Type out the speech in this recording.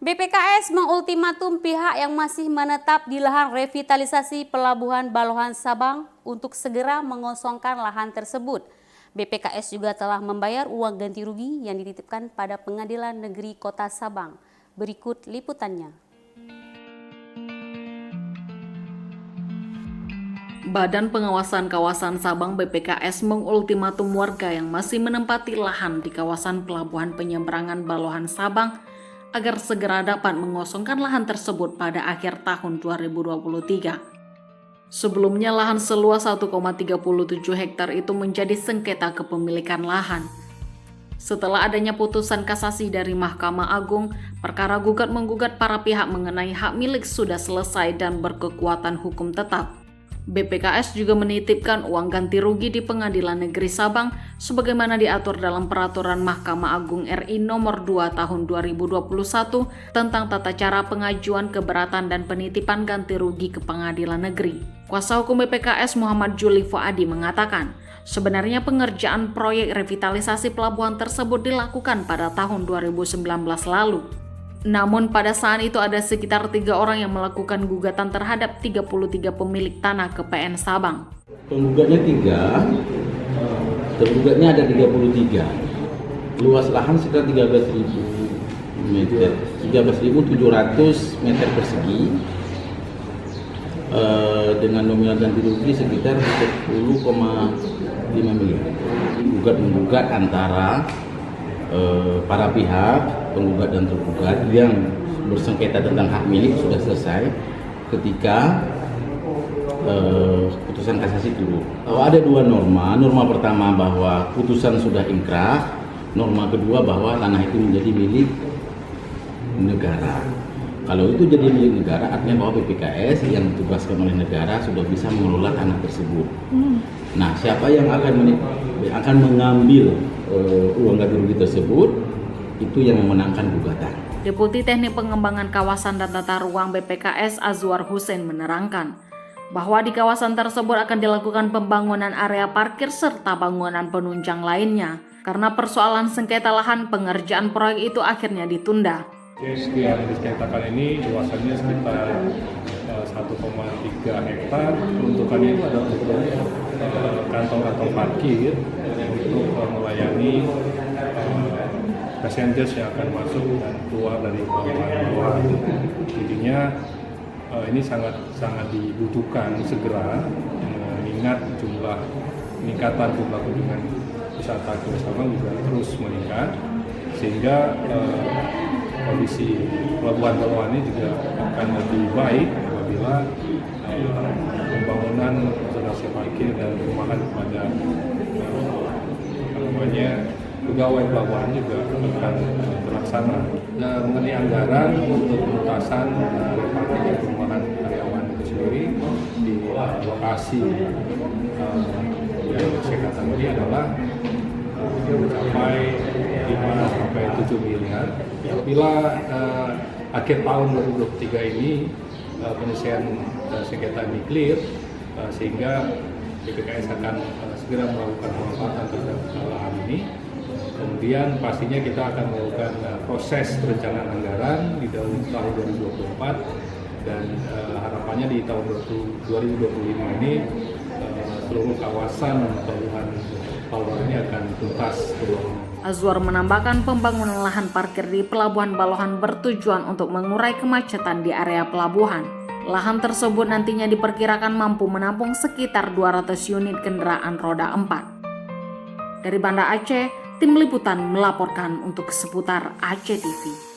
BPKS mengultimatum pihak yang masih menetap di lahan revitalisasi Pelabuhan Balohan Sabang untuk segera mengosongkan lahan tersebut. BPKS juga telah membayar uang ganti rugi yang dititipkan pada Pengadilan Negeri Kota Sabang. Berikut liputannya. Badan Pengawasan Kawasan Sabang BPKS mengultimatum warga yang masih menempati lahan di kawasan Pelabuhan Penyeberangan Balohan Sabang agar segera dapat mengosongkan lahan tersebut pada akhir tahun 2023. Sebelumnya lahan seluas 1,37 hektar itu menjadi sengketa kepemilikan lahan. Setelah adanya putusan kasasi dari Mahkamah Agung, perkara gugat-menggugat para pihak mengenai hak milik sudah selesai dan berkekuatan hukum tetap. BPKS juga menitipkan uang ganti rugi di Pengadilan Negeri Sabang sebagaimana diatur dalam Peraturan Mahkamah Agung RI Nomor 2 Tahun 2021 tentang tata cara pengajuan keberatan dan penitipan ganti rugi ke Pengadilan Negeri. Kuasa hukum BPKS Muhammad Juli Fuadi mengatakan, sebenarnya pengerjaan proyek revitalisasi pelabuhan tersebut dilakukan pada tahun 2019 lalu. Namun pada saat itu ada sekitar 3 orang yang melakukan gugatan terhadap 33 pemilik tanah ke PN Sabang. Penggugatnya 3, tergugatnya ada 33. Luas lahan sekitar 13.000 meter, 13.700 meter persegi, dengan nominal ganti rugi sekitar 10,5 miliar. Gugat-menggugat antara para pihak penggugat dan tergugat yang bersengketa tentang hak milik sudah selesai ketika putusan kasasi turun. Ada 2 norma. Norma pertama bahwa putusan sudah inkrah. Norma kedua bahwa tanah itu menjadi milik negara. Kalau itu jadi milik negara, artinya bahwa BPKS yang ditugaskan oleh negara sudah bisa mengelola tanah tersebut. Nah, siapa yang akan mengambil uang ganti rugi tersebut, itu yang memenangkan gugatan. Deputi Teknik Pengembangan Kawasan dan Tata Ruang BPKS Azwar Hussein menerangkan bahwa di kawasan tersebut akan dilakukan pembangunan area parkir serta bangunan penunjang lainnya. Karena persoalan sengketa lahan, pengerjaan proyek itu akhirnya ditunda. Yang disengketakan ini luasannya sekitar 1,3 hektar. Peruntukannya itu adalah untuk kantong-kantong parkir untuk melayani passengers yang akan masuk dan keluar dari pelabuhan. Intinya ini sangat dibutuhkan segera, mengingat peningkatan jumlah kunjungan wisata ke Sabang juga terus meningkat, sehingga kondisi pelabuhan Balohan ini juga akan lebih baik apabila pembangunan zonasi parkir dan perumahan kepada pegawai pelabuhan juga akan terlaksana. Mengenai anggaran untuk penuntasan parkir dan perumahan karyawan itu sendiri di lokasi yang disengketa ini adalah mencapai 5 sampai 7 miliar. Apabila akhir tahun 2023 ini penyelesaian sengketa ini clear, sehingga BPKS akan segera melakukan pemanfaatan terhadap lahan ini. Kemudian pastinya kita akan melakukan proses perencanaan anggaran di tahun 2024 dan harapannya di tahun 2025 ini seluruh kawasan pelabuhan ini akan tuntas. Azwar menambahkan pembangunan lahan parkir di Pelabuhan Balohan bertujuan untuk mengurai kemacetan di area pelabuhan. Lahan tersebut nantinya diperkirakan mampu menampung sekitar 200 unit kendaraan roda 4. Dari Banda Aceh, Tim Liputan melaporkan untuk seputar Aceh TV.